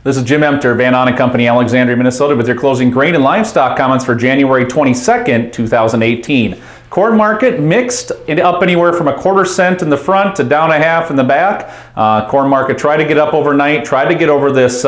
This is Jim Emter, Van Ahn Company, Alexandria, Minnesota, with your closing grain and livestock comments for January 22nd, 2018. Corn market mixed, up anywhere from 1/4 cent in the front to down 1/2 in the back. Corn market tried to get up overnight, tried to get over this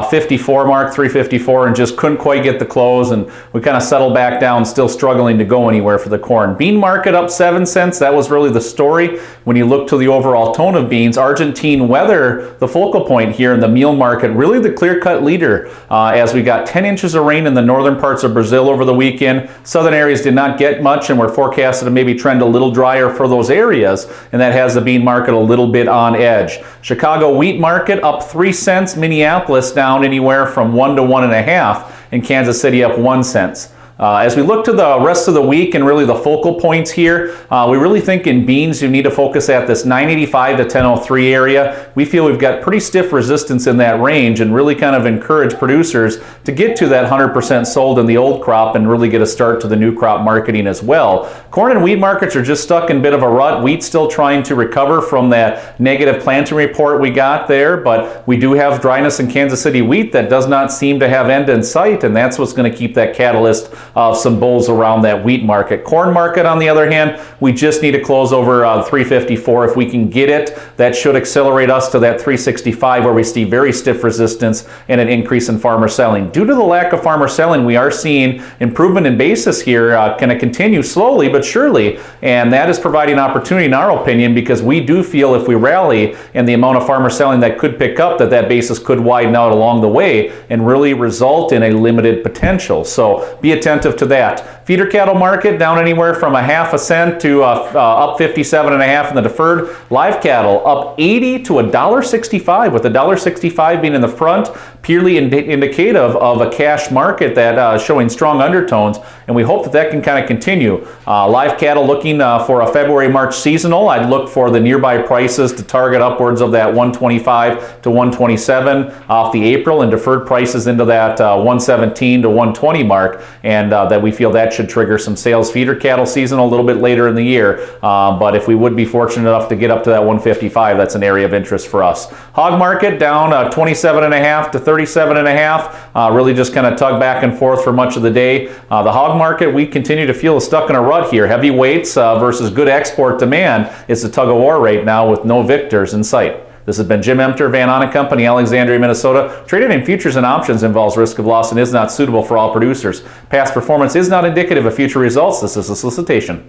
54 mark, 354, and just couldn't quite get the close, and we kind of settled back down, still struggling to go anywhere for the corn. Bean market up 7 cents. That was really the story when you look to the overall tone of beans. Argentine weather, the focal point here in the meal market, really the clear-cut leader as we got 10 inches of rain in the northern parts of Brazil over the weekend. Southern areas did not get much, and we're forecasted to maybe trend a little drier for those areas, and that has the bean market a little bit on edge. Chicago wheat market up 3 cents, Minneapolis down anywhere from 1 to 1.5, and Kansas City up 1 cent. As we look to the rest of the week and really the focal points here, we really think in beans you need to focus at this 985 to 1003 area. We feel we've got pretty stiff resistance in that range and really kind of encourage producers to get to that 100% sold in the old crop and really get a start to the new crop marketing as well. Corn and wheat markets are just stuck in a bit of a rut. Wheat's still trying to recover from that negative planting report we got there, but we do have dryness in Kansas City wheat that does not seem to have end in sight, and that's what's going to keep that catalyst of some bulls around that wheat market. Corn market, on the other hand, we just need to close over 354. If we can get it, that should accelerate us to that 365, where we see very stiff resistance and an increase in farmer selling. Due to the lack of farmer selling, we are seeing improvement in basis here, going to continue slowly but surely, and that is providing opportunity in our opinion, because we do feel if we rally and the amount of farmer selling that could pick up, that basis could widen out along the way and really result in a limited potential. So be attentive to that. Feeder cattle market down anywhere from 1/2 cent to up 57.5 in the deferred. Live cattle up 80 to $1.65, with $1.65 being in the front, purely indicative of a cash market that showing strong undertones, and we hope that that can kind of continue. Live cattle looking for a February-March seasonal. I'd look for the nearby prices to target upwards of that 125 to 127 off the April, and deferred prices into that 117 to 120 mark, and that we feel that should trigger some sales. Feeder cattle season a little bit later in the year, but if we would be fortunate enough to get up to that 155, that's an area of interest for us. Hog market down 27.5 to 37.5, really just kind of tug back and forth for much of the day. The hog market, we continue to feel is stuck in a rut here. Heavy weights versus good export demand is the tug of war right now, with no victors in sight. This has been Jim Emter, Van Ahn Company, Alexandria, Minnesota. Trading in futures and options involves risk of loss and is not suitable for all producers. Past performance is not indicative of future results. This is a solicitation.